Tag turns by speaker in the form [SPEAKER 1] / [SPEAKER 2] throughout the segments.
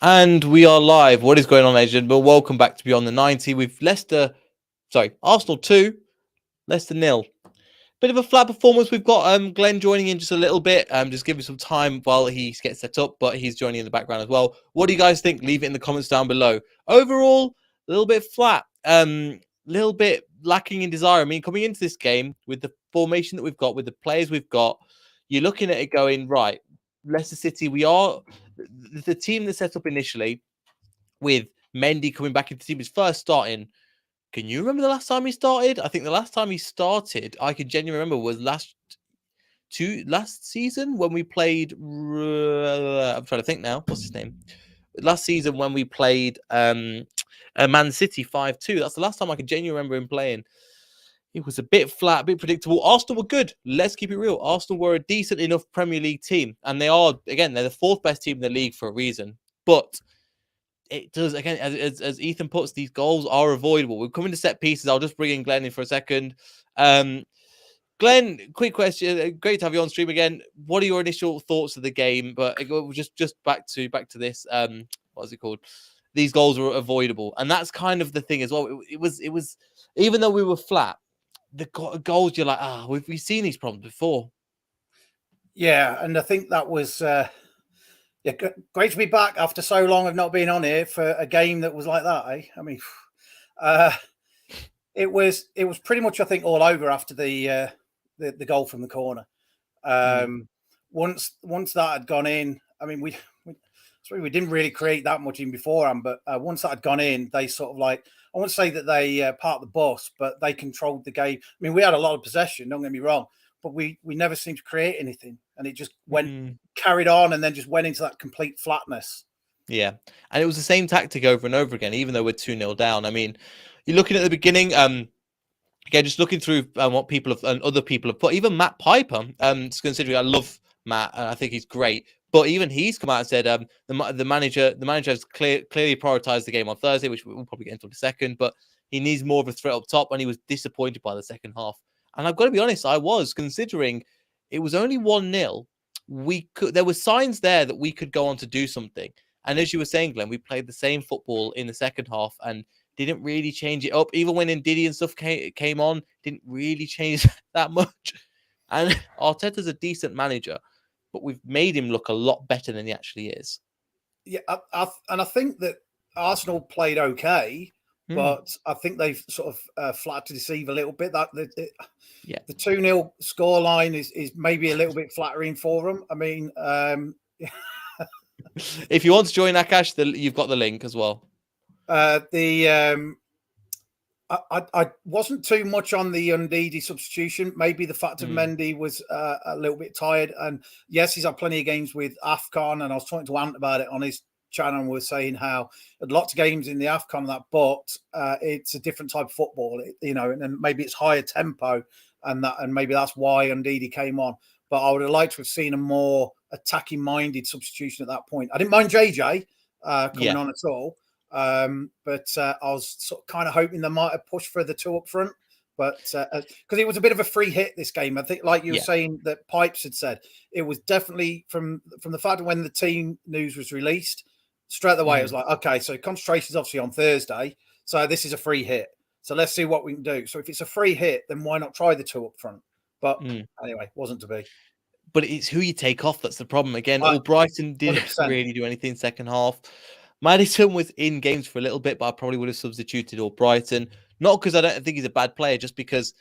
[SPEAKER 1] And we are live. What is going on, legend? Well, welcome back to Beyond the 90 with Arsenal 2, Leicester 0. Bit of a flat performance. We've got Glenn joining in just a little bit. Just give me some time while he gets set up, but he's joining in the background as well. What do you guys think? Leave it in the comments down below. Overall, a little bit flat. Little bit lacking in desire. I mean, coming into this game with the formation that we've got, with the players we've got, you're looking at it going, right, Leicester City, we are the team that set up initially with Mendy coming back into the team, his first starting. Can you remember the last time he started? I think the last time he started, I can genuinely remember, was last season when we played. I'm trying to think now. What's his name? Last season when we played Man City 5-2. That's the last time I can genuinely remember him playing. It was a bit flat, a bit predictable. Arsenal were good. Let's keep it real. Arsenal were a decent enough Premier League team. And they are, again, they're the fourth best team in the league for a reason. But it does, again, as Ethan puts, these goals are avoidable. We're coming to set pieces. I'll just bring in Glenn in for a second. Glenn, quick question. Great to have you on stream again. What are your initial thoughts of the game? But just back to this. What's it called? These goals were avoidable, and that's kind of the thing as well. It was even though we were flat, the goals, you're like, we've seen these problems before.
[SPEAKER 2] Yeah, and I think that was great to be back after so long of not being on here for a game that was like that. I mean, it was pretty much, I think, all over after the goal from the corner. Once that had gone in, I mean, we didn't really create that much in beforehand, but once that had gone in, they sort of like, I won't say that they parked the bus, but they controlled the game. I mean, we had a lot of possession, don't get me wrong, but we never seemed to create anything, and it just carried on, and then just went into that complete flatness.
[SPEAKER 1] Yeah, and it was the same tactic over and over again, even though we're 2-0 down. I mean, you're looking at the beginning. Again, just looking through what people have and other people have put. Even Matt Piper, considering I love Matt, and I think he's great. But even he's come out and said the manager has clearly prioritized the game on Thursday, which we'll probably get into in a second. But he needs more of a threat up top, and he was disappointed by the second half. And I've got to be honest, I was, considering it was only 1-0. There were signs there that we could go on to do something. And as you were saying, Glenn, we played the same football in the second half and didn't really change it up. Even when Ndidi and stuff came on, didn't really change that much. And Arteta's a decent manager, but we've made him look a lot better than he actually is.
[SPEAKER 2] Yeah, and I think that Arsenal played okay, but I think they've sort of flattered to deceive a little bit. The 2-0 scoreline is maybe a little bit flattering for them. I mean,
[SPEAKER 1] if you want to join Akash, you've got the link as well.
[SPEAKER 2] I wasn't too much on the Ndidi substitution. Maybe the fact of Mendy was a little bit tired. And yes, he's had plenty of games with AFCON, and I was talking to Ant about it on his channel, and we were saying how lots of games in the AFCON and that, but it's a different type of football, and maybe it's higher tempo, and maybe that's why Ndidi came on. But I would have liked to have seen a more attacking-minded substitution at that point. I didn't mind JJ coming on at all. But I was sort of kind of hoping they might have pushed for the two up front, but because it was a bit of a free hit this game. I think, like you were saying, that Pipes had said, it was definitely from the fact that when the team news was released, straight away it was like, okay, so concentration is obviously on Thursday, so this is a free hit. So let's see what we can do. So if it's a free hit, then why not try the two up front? But anyway, wasn't to be.
[SPEAKER 1] But it's who you take off that's the problem. Again, Brighton didn't really do anything second half. Maddison was in games for a little bit, but I probably would have substituted Brighton. Not because I don't think he's a bad player, just because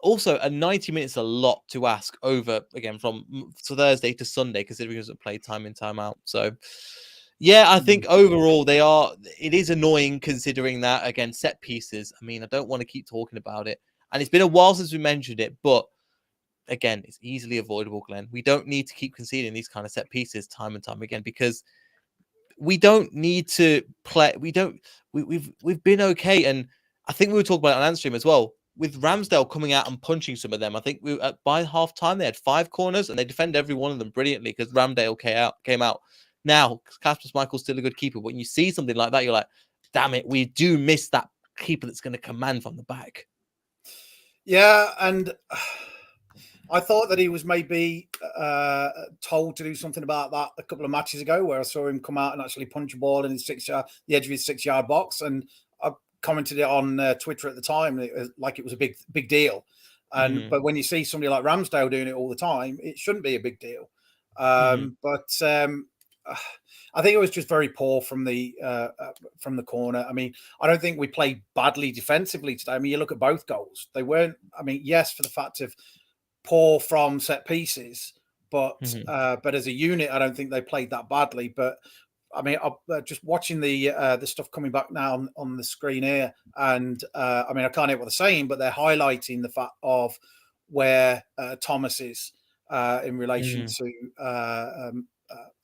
[SPEAKER 1] also a 90 minutes is a lot to ask over, again, from Thursday to Sunday, considering he doesn't play time in, time out. So, yeah, I think overall it is annoying considering that, again, set pieces. I mean, I don't want to keep talking about it. And it's been a while since we mentioned it, but again, it's easily avoidable, Glenn. We don't need to keep conceding these kind of set pieces time and time again, because we don't need to play. We've been okay. And I think we were talking about it on Anstream as well, with Ramsdale coming out and punching some of them. I think by half time, they had 5 corners and they defended every one of them brilliantly because Ramsdale came out. Now, Kasper Schmeichel's still a good keeper. When you see something like that, you're like, damn it, we do miss that keeper that's going to command from the back.
[SPEAKER 2] Yeah, and I thought that he was maybe told to do something about that a couple of matches ago, where I saw him come out and actually punch a ball in his the edge of his 6-yard box, and I commented it on Twitter at the time, like it was a big deal. But when you see somebody like Ramsdale doing it all the time, it shouldn't be a big deal. But I think it was just very poor from the corner. I mean, I don't think we played badly defensively today. I mean, you look at both goals; they weren't. I mean, yes, for the fact of poor from set pieces, but as a unit, I don't think they played that badly. But I mean, just watching the stuff coming back now on the screen here, and I mean, I can't hear what they're saying, but they're highlighting the fact of where Thomas is in relation to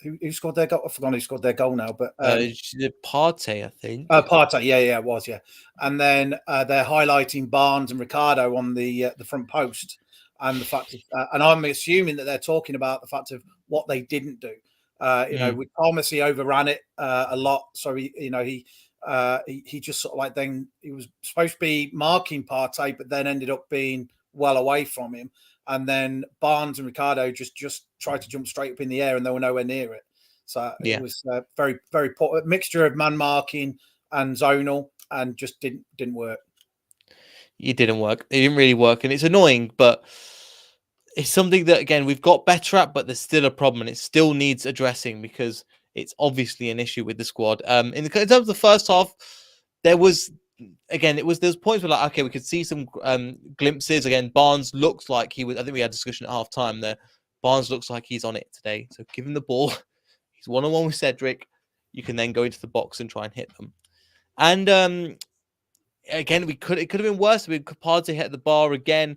[SPEAKER 2] who scored their goal. I've forgotten who scored their goal now, but
[SPEAKER 1] Partey, I think.
[SPEAKER 2] Partey, yeah, it was, yeah. And then they're highlighting Barnes and Ricardo on the front post, and the fact, and I'm assuming that they're talking about the fact of what they didn't do. With Thomas, he overran it a lot, so he just sort of like, then he was supposed to be marking Partey, but then ended up being well away from him. And then Barnes and Ricardo just tried to jump straight up in the air, and they were nowhere near it. So it was very, very poor, a mixture of man marking and zonal, and just didn't work.
[SPEAKER 1] It didn't work. It didn't really work, and it's annoying, but it's something that, again, we've got better at, but there's still a problem, and it still needs addressing because it's obviously an issue with the squad. In terms of the first half, there was points where, like, okay, we could see some glimpses. Again, Barnes looks like he was. I think we had a discussion at half time there. Barnes looks like he's on it today. So give him the ball. He's 1-on-1 with Cedric. You can then go into the box and try and hit them. And again, it could have been worse. We could Partey hit the bar again.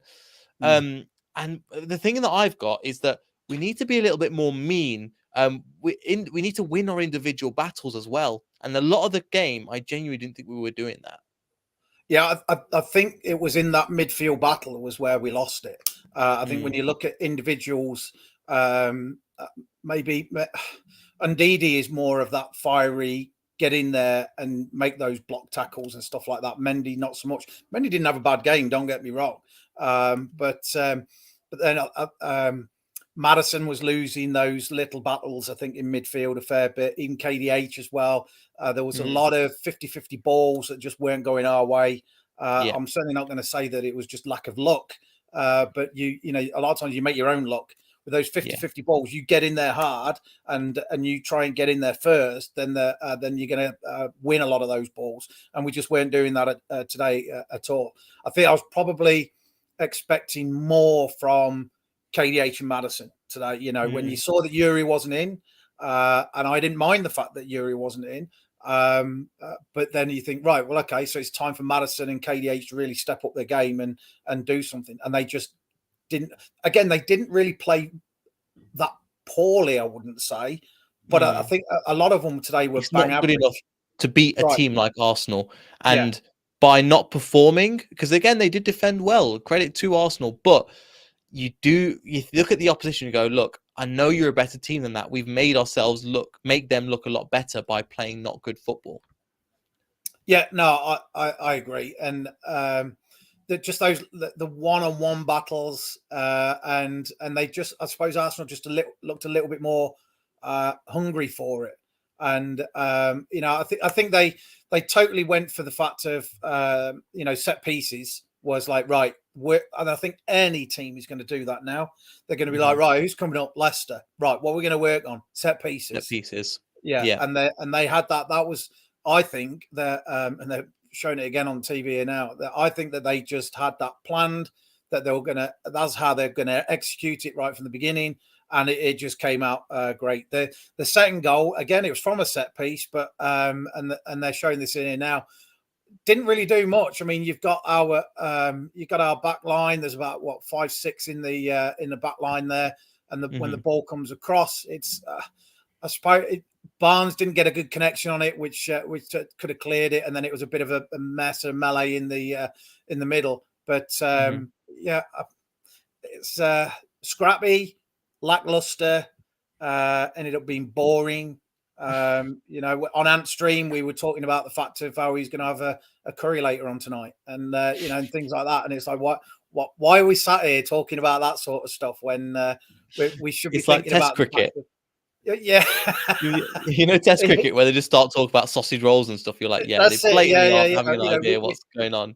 [SPEAKER 1] And the thing that I've got is that we need to be a little bit more mean. We need to win our individual battles as well. And a lot of the game, I genuinely didn't think we were doing that.
[SPEAKER 2] Yeah, I think it was in that midfield battle was where we lost it. I think when you look at individuals, maybe Ndidi is more of that fiery, get in there and make those block tackles and stuff like that. Mendy, not so much. Mendy didn't have a bad game, don't get me wrong. But then Maddison was losing those little battles, I think, in midfield a fair bit, in KDH as well. There was a lot of 50-50 balls that just weren't going our way. I'm certainly not going to say that it was just lack of luck, but you know, a lot of times you make your own luck. With those 50-50 balls, you get in there hard and you try and get in there first, then you're going to win a lot of those balls. And we just weren't doing that today at all. I think I was probably expecting more from KDH and Maddison today. You know, when you saw that Yuri wasn't in, and I didn't mind the fact that Yuri wasn't in, but then you think, right, well, okay, so it's time for Maddison and KDH to really step up their game and do something. And they just didn't. Again, they didn't really play that poorly, I wouldn't say, but I think a lot of them today were
[SPEAKER 1] not
[SPEAKER 2] average.
[SPEAKER 1] good enough to beat a team like Arsenal. And by not performing, because again, they did defend well, credit to Arsenal, but you look at the opposition and go, look, I know you're a better team than that. We've made make them look a lot better by playing not good football. Yeah,
[SPEAKER 2] no, I agree. And just those the one-on-one battles, and they just, I suppose Arsenal just looked a little bit more hungry for it. And I think they totally went for the fact of set pieces was like, right, and I think any team is going to do that now. They're going to be like, right, who's coming up? Leicester, right? What are we going to work on? Set pieces. Yeah. And they had that. That was, I think, that and they're showing it again on TV here now. That I think that they just had that planned, that they were gonna. That's how they're going to execute it right from the beginning, and it just came out great. The second goal, again, it was from a set piece, but and they're showing this in here now. Didn't really do much. I mean, you've got our back line. There's about 5-6 in the back line there, and when the ball comes across, it's I suppose Barnes didn't get a good connection on it, which could have cleared it, and then it was a bit of a mess, a melee in the middle. But it's scrappy, lackluster. Ended up being boring. On Ant Stream, we were talking about the fact of how he's going to have a curry later on tonight, and and things like that. And it's like, why are we sat here talking about that sort of stuff when we should be thinking
[SPEAKER 1] like Test
[SPEAKER 2] about
[SPEAKER 1] cricket.
[SPEAKER 2] Yeah.
[SPEAKER 1] Test cricket where they just start talking about sausage rolls and stuff. You're like, yeah, they blatantly aren't having an idea what's going on.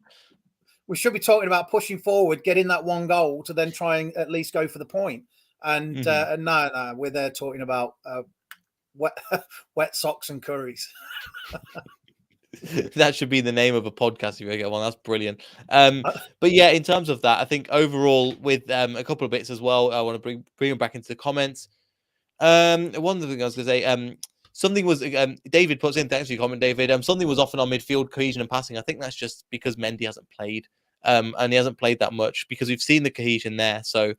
[SPEAKER 2] We should be talking about pushing forward, getting that one goal to then try and at least go for the point. And no, we're there talking about wet socks and curries.
[SPEAKER 1] That should be the name of a podcast if you get one. That's brilliant. But yeah, in terms of that, I think overall with a couple of bits as well, I want to bring them back into the comments. One of the things I was going to say, something was David puts in. Thanks for your comment, David. Something was often on midfield cohesion and passing. I think that's just because Mendy hasn't played, and he hasn't played that much because we've seen the cohesion there. So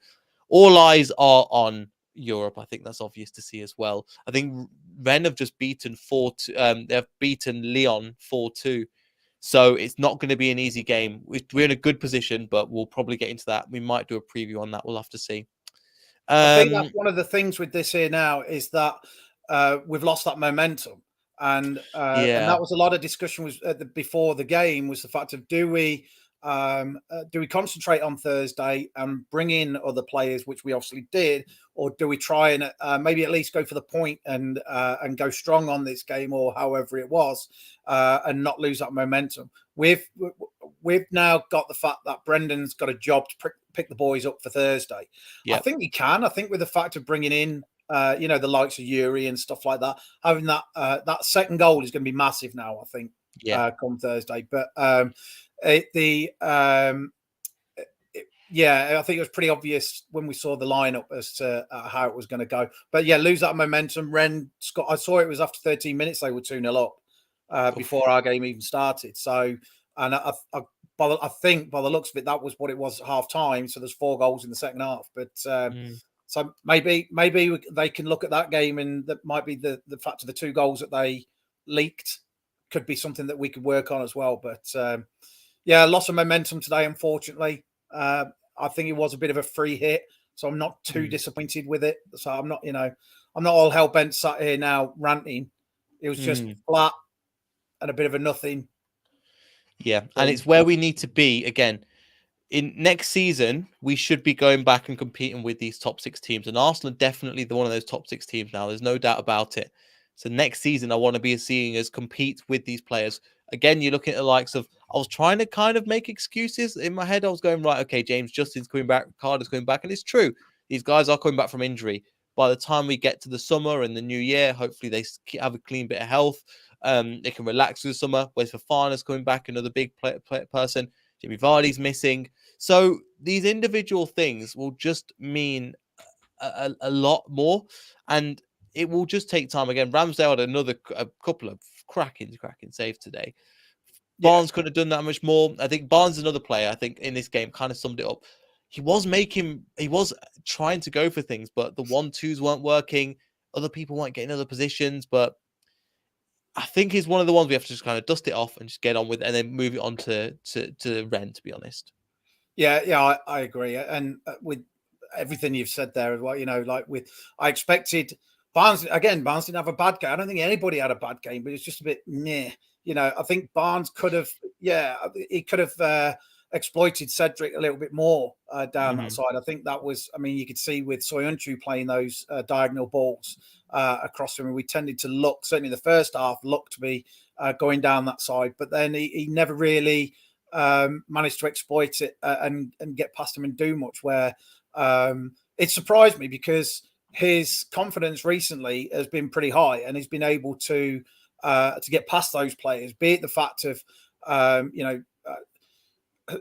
[SPEAKER 1] all eyes are on Europe. I think that's obvious to see as well. I think Rennes have just beaten 4-2. They've beaten Lyon 4-2. So it's not going to be an easy game. We're in a good position, but we'll probably get into that. We might do a preview on that. We'll have to see.
[SPEAKER 2] I think that's one of the things with this here now is that we've lost that momentum, and that was a lot of discussion was before the game was the fact of do we concentrate on Thursday and bring in other players, which we obviously did, or do we try and maybe at least go for the point and go strong on this game or however it was and not lose that momentum. We've now got the fact that Brendan's got a job to pick the boys up for Thursday. Yep. I think he can. I think with the fact of bringing in, the likes of Yuri and stuff like that, having that second goal is going to be massive now, I think, come Thursday. But I think it was pretty obvious when we saw the lineup as to how it was going to go. But yeah, lose that momentum. Rennes, I saw it was after 13 minutes they were 2-0 up before our game even started. So, and I think by the looks of it, that was what it was at half time. So there's 4 goals in the second half. But so maybe they can look at that game, and that might be the fact of the 2 goals that they leaked could be something that we could work on as well. But loss of momentum today, unfortunately. I think it was a bit of a free hit, so I'm not too disappointed with it. So I'm not all hell bent sat here now ranting. It was just flat and a bit of a nothing.
[SPEAKER 1] Yeah, and it's where we need to be again. In next season, we should be going back and competing with these top 6 teams, and Arsenal are definitely one of those top 6 teams now. There's no doubt about it. So next season, I want to be seeing us compete with these players. Again, you're looking at the likes of, I was trying to kind of make excuses in my head. I was going, right, okay, James Justin's coming back, Carter's coming back. And it's true. These guys are coming back from injury. By the time we get to the summer and the new year, hopefully they have a clean bit of health. They can relax through the summer. Wes Fofana's coming back, another big person. Jimmy Vardy's missing. So these individual things will just mean a lot more. And it will just take time. Again, Ramsdale had a couple of cracking saves today. Barnes could have done that much more. I think Barnes is another player, I think, in this game kind of summed it up. He was trying to go for things, but the 1-2s weren't working. Other people weren't getting other positions, but I think he's one of the ones we have to just kind of dust it off and just get on with it and then move it on to Rennes, to be honest.
[SPEAKER 2] Yeah, I agree. And with everything you've said there as well, I expected Barnes didn't have a bad game. I don't think anybody had a bad game, but it's just a bit meh. I think Barnes could have, exploited Cedric a little bit more down that side. I think that was, you could see with Soyuncu playing those diagonal balls across him. We tended to look, certainly the first half, looked to be going down that side, but then he never really managed to exploit it and get past him and do much, where it surprised me because his confidence recently has been pretty high and he's been able to get past those players, be it the fact of,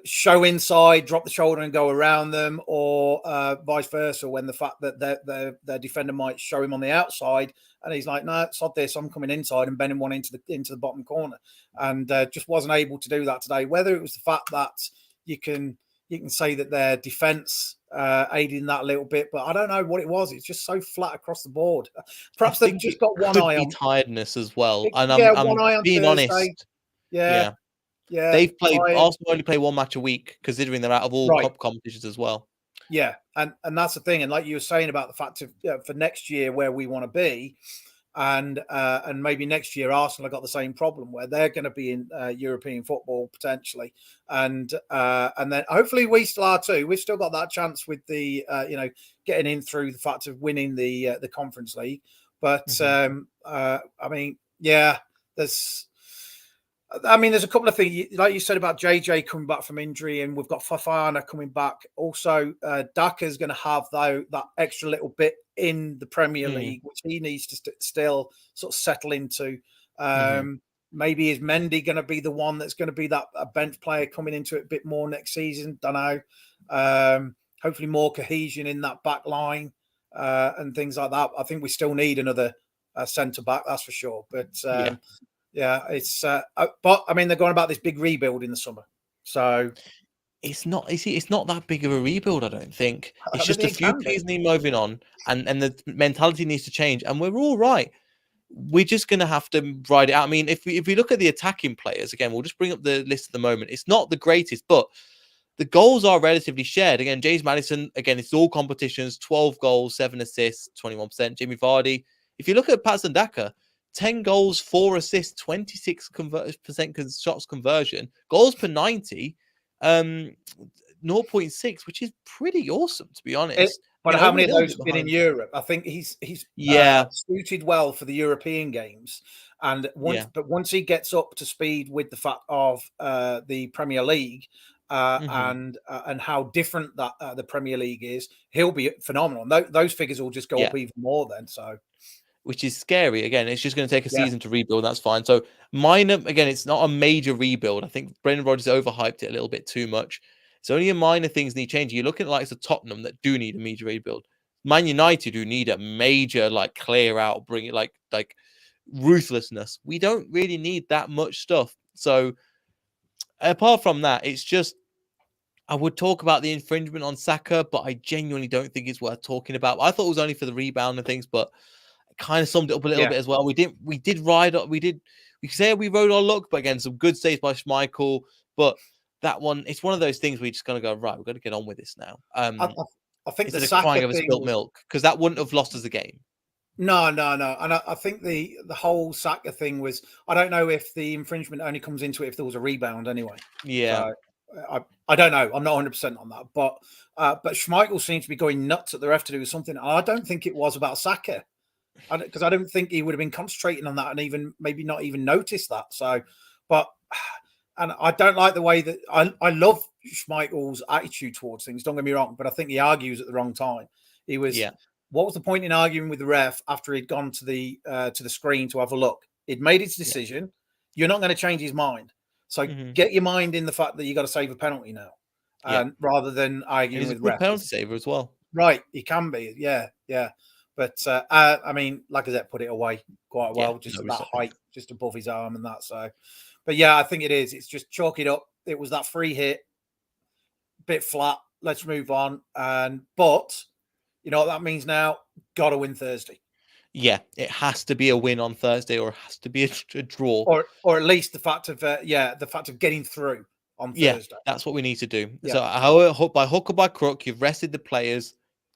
[SPEAKER 2] show inside, drop the shoulder and go around them, or vice versa, when the fact that their defender might show him on the outside and he's like, no, sod this, I'm coming inside and bending one into the bottom corner, and just wasn't able to do that today. Whether it was the fact that you can say that their defense aided in that a little bit, but I don't know what it was. It's just so flat across the board. Perhaps they've just got one eye on
[SPEAKER 1] tiredness as well. And I'm being honest.
[SPEAKER 2] Yeah.
[SPEAKER 1] They've played Arsenal only play 1 match a week, considering they're out of all cup competitions as well.
[SPEAKER 2] Yeah, and that's the thing. And like you were saying about the fact of for next year where we want to be, and maybe next year Arsenal have got the same problem where they're going to be in European football potentially, and then hopefully we still are too. We've still got that chance with the getting in through the fact of winning the Conference League. But I mean, yeah, there's a couple of things, like you said about JJ coming back from injury, and we've got Fofana coming back. Also, Daka's going to have that extra little bit in the Premier League, which he needs to still sort of settle into. Maybe is Mendy going to be the one that's going to be that bench player coming into it a bit more next season? Don't know. Hopefully more cohesion in that back line and things like that. I think we still need another centre back, that's for sure. But yeah, it's but I mean they're going about this big rebuild in the summer, so
[SPEAKER 1] it's not. You see, it's not that big of a rebuild. I don't think it's just a
[SPEAKER 2] think
[SPEAKER 1] few players need moving on, and the mentality needs to change, and we're all right. We're just going to have to ride it out. I mean, if we look at the attacking players again, we'll just bring up the list at the moment. It's not the greatest, but the goals are relatively shared. Again, James Maddison, again, it's all competitions: 12 goals, 7 assists, 21%. Jamie Vardy. If you look at Patson Daka, 10 goals, 4 assists, 26% shots conversion, goals per 90, 0.6, which is pretty awesome, to be honest.
[SPEAKER 2] But how many of those have been in Europe? I think he's suited well for the European games. And once he gets up to speed with the fact of the Premier League and how different that the Premier League is, he'll be phenomenal. Those figures will just go up even more then. So,
[SPEAKER 1] which is scary. Again, it's just going to take a season to rebuild. That's fine. So minor, again, it's not a major rebuild. I think Brendan Rodgers overhyped it a little bit too much. It's only a minor things need changing. You're looking at like Tottenham that do need a major rebuild. Man United who need a major like clear out, bring it like ruthlessness. We don't really need that much stuff. So apart from that, it's just I would talk about the infringement on Saka, but I genuinely don't think it's worth talking about. I thought it was only for the rebound and things, but kind of summed it up a little bit as well. We did ride up. We could say we rode our luck, but again, some good saves by Schmeichel. But that one, it's one of those things we just kind of go, right, we've got to get on with this now.
[SPEAKER 2] I think
[SPEAKER 1] the Saka crying over spilt milk, because that wouldn't have lost us the game.
[SPEAKER 2] No. And I think the whole Saka thing was, I don't know if the infringement only comes into it if there was a rebound anyway.
[SPEAKER 1] Yeah.
[SPEAKER 2] So, I don't know. I'm not 100% on that. But Schmeichel seems to be going nuts at the ref to do something. I don't think it was about Saka. Because I don't think he would have been concentrating on that and even maybe not even noticed that. So, and I don't like the way that I love Schmeichel's attitude towards things. Don't get me wrong, but I think he argues at the wrong time. He was. Yeah. What was the point in arguing with the ref after he'd gone to the screen to have a look? He'd made his decision. Yeah. You're not going to change his mind. So get your mind in the fact that you got to save a penalty now, and rather than arguing with refs.
[SPEAKER 1] Penalty saver as well.
[SPEAKER 2] Right, he can be. Yeah. But I mean, Lacazette put it away quite well, just at that height, just above his arm and that. So, but yeah, I think it is. It's just chalk it up. It was that free hit, bit flat. Let's move on. But you know what that means now? Got to win Thursday.
[SPEAKER 1] Yeah, it has to be a win on Thursday, or it has to be a draw,
[SPEAKER 2] or at least the fact of getting through on Thursday.
[SPEAKER 1] Yeah, that's what we need to do. Yeah. So, by hook or by crook, you've rested the players.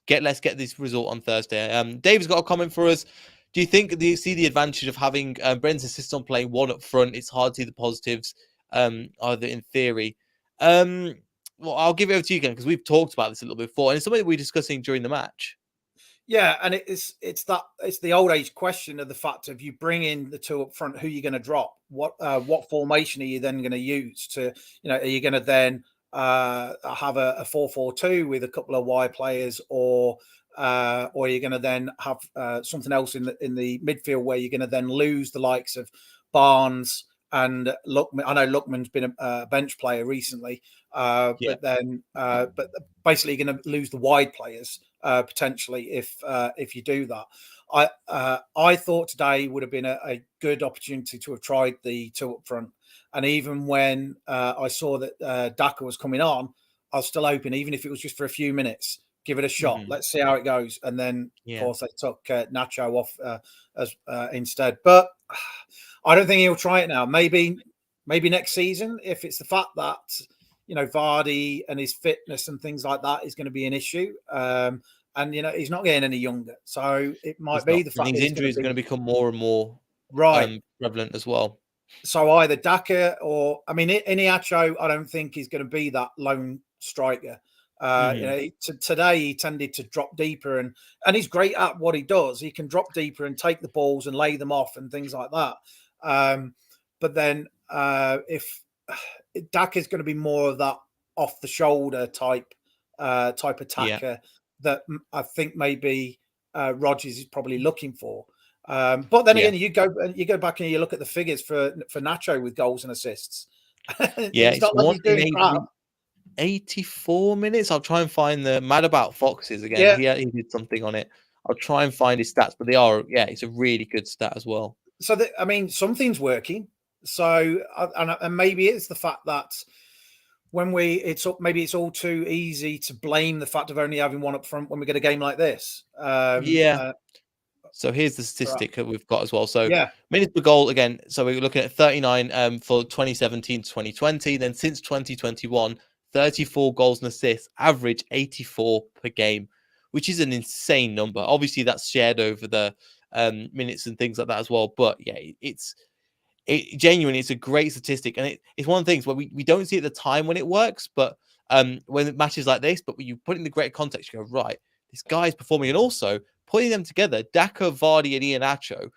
[SPEAKER 1] Let's get this result on Thursday. Dave's got a comment for us. Do you see the advantage of having Brendan's assistant playing one up front? It's hard to see the positives, either in theory. Well, I'll give it over to you again because we've talked about this a little bit before, and it's something that we're discussing during the match.
[SPEAKER 2] Yeah, and it's the old age question of the fact of you bring in the two up front, who you're going to drop, what formation are you then going to use to, are you going to then have a 4-4-2 with a couple of wide players, or you're going to then have something else in the midfield where you're going to then lose the likes of Barnes and Lookman. I know Lookman's been a bench player recently, but basically you're going to lose the wide players potentially if you do that. I thought today would have been a good opportunity to have tried the two up front. And even when I saw that Daka was coming on, I was still hoping, even if it was just for a few minutes, give it a shot. Let's see how it goes. And then, of course, they took Nacho off instead. But I don't think he'll try it now. Maybe next season, if it's the fact that, Vardy and his fitness and things like that is going to be an issue. and he's not getting any younger. So it might be the
[SPEAKER 1] And
[SPEAKER 2] fact
[SPEAKER 1] these
[SPEAKER 2] that
[SPEAKER 1] injuries are going to become more and more prevalent as well.
[SPEAKER 2] So either Daka or, I mean, Iniacho, I don't think he's going to be that lone striker. Today he tended to drop deeper, and he's great at what he does. He can drop deeper and take the balls and lay them off and things like that. But then if Daka is going to be more of that off the shoulder type attacker that I think maybe Rodgers is probably looking for. But then again, you go back and you look at the figures for Nacho with goals and assists.
[SPEAKER 1] It's
[SPEAKER 2] not like he's doing crap.
[SPEAKER 1] 84 minutes. I'll try and find the Mad About Foxes again. He did something on it. I'll try and find his stats, but they are, it's a really good stat as well.
[SPEAKER 2] So, I mean, something's working. So, and maybe it's the fact that when maybe it's all too easy to blame the fact of only having one up front when we get a game like this.
[SPEAKER 1] So here's the statistic that we've got as well. So minutes per goal again. So we're looking at 39 for 2017 to 2020. Then since 2021, 34 goals and assists, average 84 per game, which is an insane number. Obviously, that's shared over the minutes and things like that as well. But it's genuinely, it's a great statistic. And it's one of the things where we don't see at the time when it works, but when it matches like this, but when you put it in the greater context, you go, right, this guy's performing. And also, putting them together, Daka, Vardy, and Iheanacho,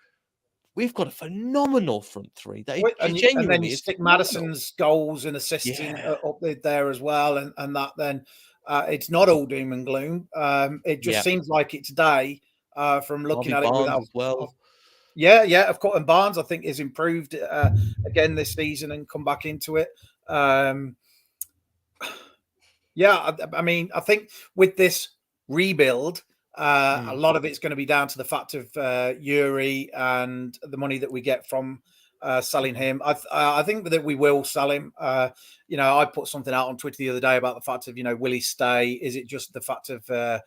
[SPEAKER 1] we've got a phenomenal front three.
[SPEAKER 2] And then you stick Maddison's goals and assists up there as well, and that then it's not all doom and gloom. It just seems like it today from looking at it
[SPEAKER 1] without as well.
[SPEAKER 2] Of course, and Barnes I think is improved again this season and come back into it. I mean, I think with this rebuild, a lot of it's going to be down to the fact of Yuri and the money that we get from selling him. I think that we will sell him. I put something out on Twitter the other day about the fact of, will he stay? Is it just the fact of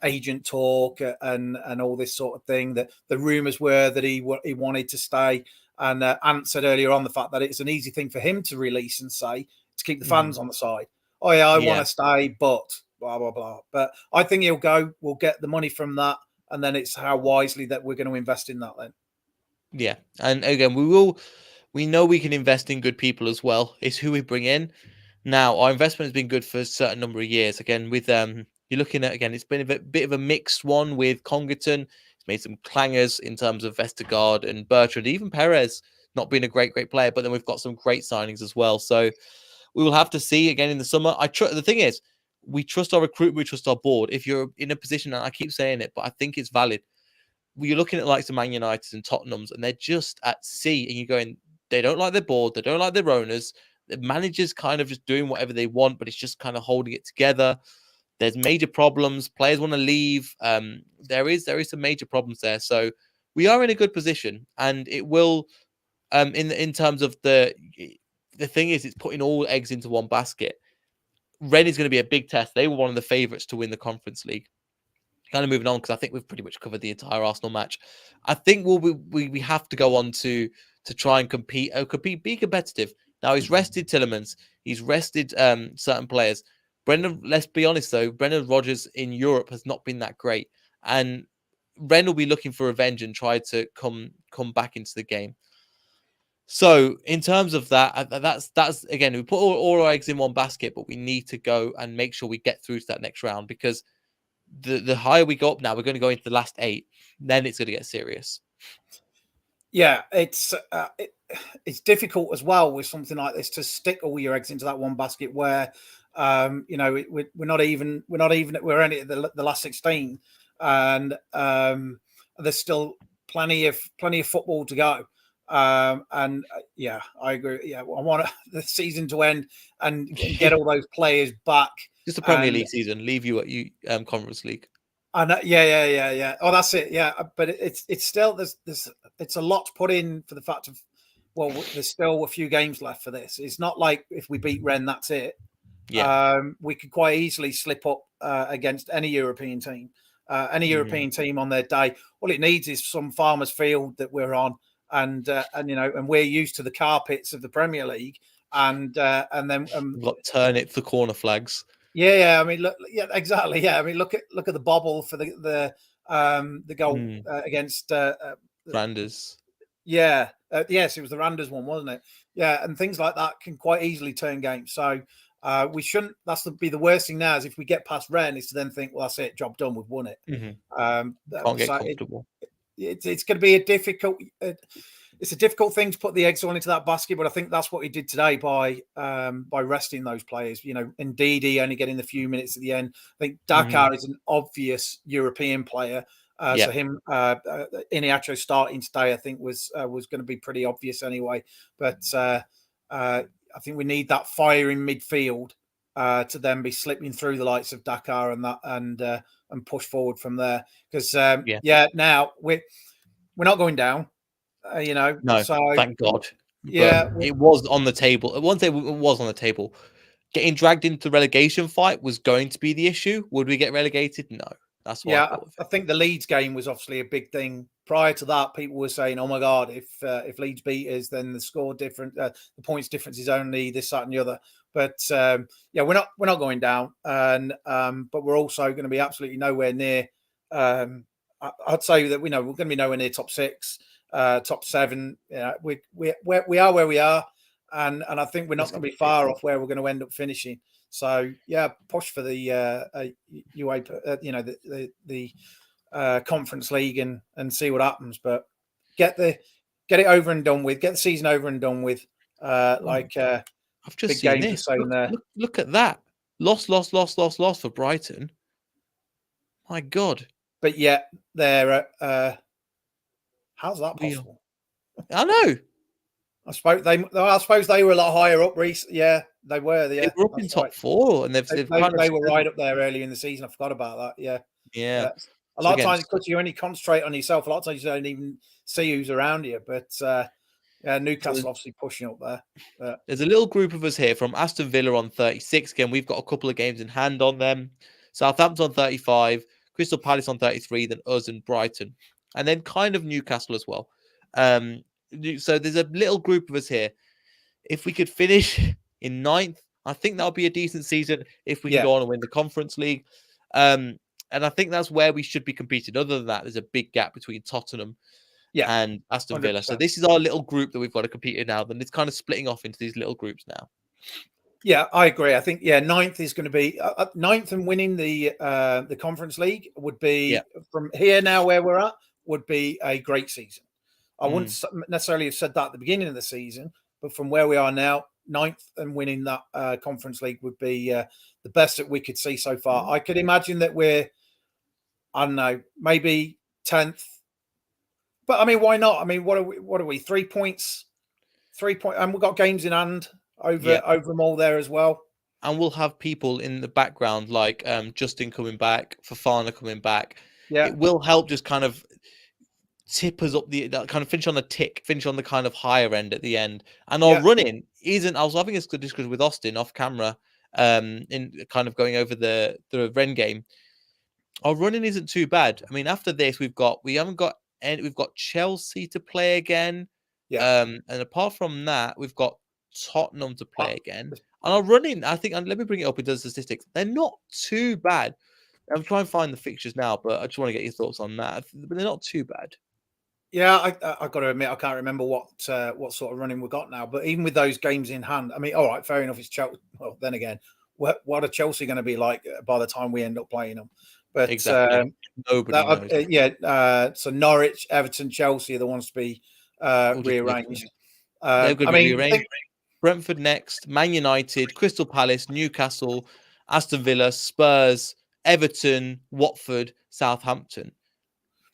[SPEAKER 2] agent talk and all this sort of thing? That the rumours were that he wanted to stay, and Ant said earlier on the fact that it's an easy thing for him to release and say to keep the fans on the side. Oh yeah, I want to stay, but blah blah blah. But I think he'll go. We'll get the money from that, and then it's how wisely that we're going to invest in that then.
[SPEAKER 1] Yeah, and again, we know we can invest in good people as well. It's who we bring in. Now, our investment has been good for a certain number of years. Again, with you're looking at, again, it's been a bit of a mixed one with Congerton. He's made some clangers in terms of Vestergaard and Bertrand, even Perez not being a great player, but then we've got some great signings as well. So we will have to see again in the summer. The thing is, we trust our recruitment, we trust our board. If you're in a position, and I keep saying it, but I think it's valid, you're looking at likes of Man United and Tottenham's, and they're just at sea, and you're going, they don't like their board, they don't like their owners. The managers kind of just doing whatever they want, but it's just kind of holding it together. There's major problems. Players want to leave. There is some major problems there. So we are in a good position, and it will, in terms of the thing is, it's putting all eggs into one basket. Rennes is going to be a big test. They were one of the favourites to win the Conference League. Kind of moving on, because I think we've pretty much covered the entire Arsenal match. I think we have to go on to try and compete, be competitive. Now, he's rested Tielemans. He's rested certain players. Let's be honest, though, Brendan Rodgers in Europe has not been that great. And Rennes will be looking for revenge and try to come back into the game. So, in terms of that's again, we put all our eggs in one basket, but we need to go and make sure we get through to that next round, because the higher we go up now, we're going to go into the last 8. Then it's going to get serious.
[SPEAKER 2] Yeah, it's difficult as well with something like this to stick all your eggs into that one basket where we're not even we're only at the last 16, and there's still plenty of football to go. I agree. Yeah, I want the season to end and get all those players back.
[SPEAKER 1] Just a Premier League season. Leave you at Conference League.
[SPEAKER 2] I know, yeah. Oh, that's it. Yeah, but it's still there's it's a lot to put in for the fact of, well, there's still a few games left for this. It's not like if we beat Rennes, that's it.
[SPEAKER 1] Yeah.
[SPEAKER 2] We could quite easily slip up against any European team, European team on their day. All it needs is some farmers' field that we're on, and we're used to the carpets of the Premier League, and then
[SPEAKER 1] we've got turnip for corner flags.
[SPEAKER 2] Yeah. I mean, look, yeah, exactly. Yeah, I mean, look at the bobble for the goal against
[SPEAKER 1] Randers.
[SPEAKER 2] Yeah, yes, it was the Randers one, wasn't it? Yeah, and things like that can quite easily turn games. So we shouldn't. Be the worst thing now is if we get past Rennes, is to then think, well, that's it, job done, we've won it.
[SPEAKER 1] Can't get comfortable.
[SPEAKER 2] It's going to be a difficult. It's a difficult thing to put the eggs all into that basket, but I think that's what he did today by resting those players. You know, and Didi only getting the few minutes at the end. I think Dakar is an obvious European player. So him, Iniacho starting today, I think was going to be pretty obvious anyway. But I think we need that fire in midfield to then be slipping through the likes of Dakar and that and push forward from there. Because now we're not going down.
[SPEAKER 1] No,
[SPEAKER 2] so
[SPEAKER 1] thank God.
[SPEAKER 2] Yeah,
[SPEAKER 1] but it was on the table. At one day, it was on the table. Getting dragged into the relegation fight was going to be the issue. Would we get relegated? No. That's what
[SPEAKER 2] I think the Leeds game was obviously a big thing. Prior to that, people were saying, "Oh my God, if Leeds beat us, then the score different, the points difference is only this, that, and the other." But we're not going down, and but we're also going to be absolutely nowhere near. I'd say that we're going to be nowhere near top 6, top 7. We are where we are, and I think we're not going to be far off where we're going to end up finishing. So push for the UEFA, the Conference League and see what happens. But get it over and done with. Get the season over and done with.
[SPEAKER 1] I've just seen this. Look at that. Loss for Brighton. My God.
[SPEAKER 2] But yet they're how's that possible?
[SPEAKER 1] I know.
[SPEAKER 2] I suppose they were a lot higher up recently. Yeah, they were.
[SPEAKER 1] They were up in top 4, and they
[SPEAKER 2] were right up there early in the season. I forgot about that.
[SPEAKER 1] Yeah.
[SPEAKER 2] A lot of times, because you only concentrate on yourself, a lot of times you don't even see who's around you. But Newcastle obviously pushing up there.
[SPEAKER 1] There's a little group of us here from Aston Villa on 36. Again, we've got a couple of games in hand on them. Southampton on 35, Crystal Palace on 33, then us and Brighton, and then kind of Newcastle as well. So there's a little group of us here. If we could finish in 9th, I think that would be a decent season if we can go on and win the Conference League. And I think that's where we should be competing. Other than that, there's a big gap between Tottenham and Aston Villa. 100%. So this is our little group that we've got to compete in now. Then it's kind of splitting off into these little groups now.
[SPEAKER 2] Yeah, I agree. I think 9th is going to be 9th, and winning the Conference League would be from here now where we're at would be a great season. I wouldn't necessarily have said that at the beginning of the season, but from where we are now, 9th and winning that Conference League would be the best that we could see so far. I could imagine that we're, I don't know, maybe 10th. But I mean, why not? I mean, what are we? 3 points, and we've got games in hand over them all there as well.
[SPEAKER 1] And we'll have people in the background like Justin coming back, Fofana coming back.
[SPEAKER 2] Yeah,
[SPEAKER 1] it will help just kind of tip us up that kind of finish on the kind of higher end at the end. And our running isn't. I was having a good discussion with Austin off camera, in kind of going over the Rennes game. Our running isn't too bad. I mean, after this, we've got Chelsea to play again. And apart from that, we've got Tottenham to play again. And our running, I think, and let me bring it up with the statistics. They're not too bad. I'm trying to find the fixtures now, but I just want to get your thoughts on that. But they're not too bad.
[SPEAKER 2] Yeah, I got to admit, I can't remember what sort of running we got now. But even with those games in hand, I mean, all right, fair enough. It's Chelsea. Well, then again, what are Chelsea going to be like by the time we end up playing them? But
[SPEAKER 1] exactly, nobody
[SPEAKER 2] knows. So Norwich, Everton, Chelsea are the ones to be rearranged.
[SPEAKER 1] They're going to be rearranged. Brentford next, Man United, Crystal Palace, Newcastle, Aston Villa, Spurs, Everton, Watford, Southampton.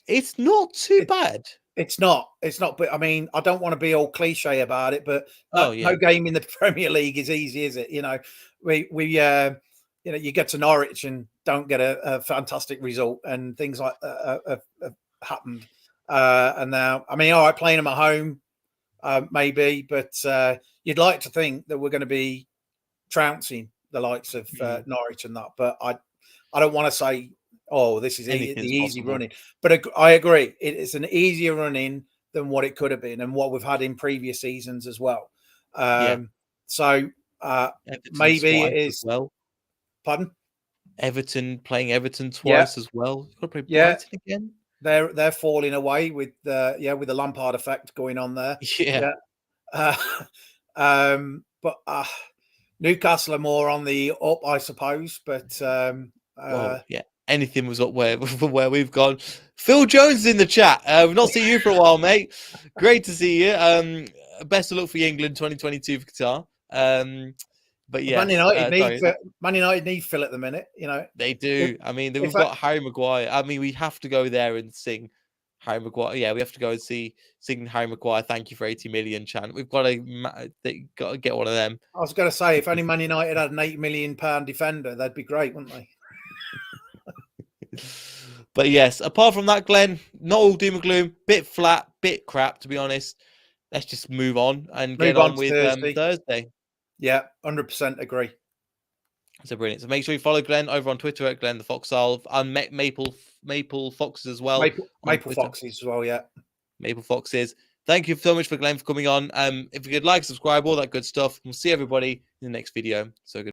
[SPEAKER 1] It's not too bad.
[SPEAKER 2] It's not. But I mean, I don't want to be all cliche about it, but no game in the Premier League is easy, is it? You know, we you get to Norwich and don't get a fantastic result, and things like have happened. And now, I mean, all right, playing them at home, maybe, but you'd like to think that we're going to be trouncing the likes of Norwich and that. But I don't want to say, oh, this is the easy running. But I agree. It is an easier running than what it could have been and what we've had in previous seasons as well. So maybe it is. Pardon?
[SPEAKER 1] Playing Everton twice as well. You've got to play Brighton again.
[SPEAKER 2] They're falling away with the Lampard effect going on there.
[SPEAKER 1] Yeah.
[SPEAKER 2] But Newcastle are more on the up, I suppose. But
[SPEAKER 1] well, yeah, anything was up where we've gone. Phil Jones is in the chat. We've not seen you for a while, mate. Great to see you. Best of luck for England 2022 for Qatar. But yeah,
[SPEAKER 2] Man United need Phil at the minute.
[SPEAKER 1] They do. We've got Harry Maguire. We have to go there and sing Harry Maguire. Yeah, we have to go and sing Harry Maguire. Thank you for 80 million chant. We've got to get one of them.
[SPEAKER 2] I was going to say, if only Man United had an £8 million defender, that'd be great, wouldn't they?
[SPEAKER 1] But yes, apart from that, Glenn, not all doom and gloom. Bit flat, bit crap, to be honest. Let's just move on and get on with Thursday.
[SPEAKER 2] Yeah, 100% agree.
[SPEAKER 1] So brilliant. So make sure you follow Glenn over on Twitter at Glenn the Foxolve and Maple Foxes as well.
[SPEAKER 2] Maple Foxes as well, yeah.
[SPEAKER 1] Maple Foxes. Thank you so much for Glenn for coming on. If you could like, subscribe, all that good stuff. We'll see everybody in the next video. So good.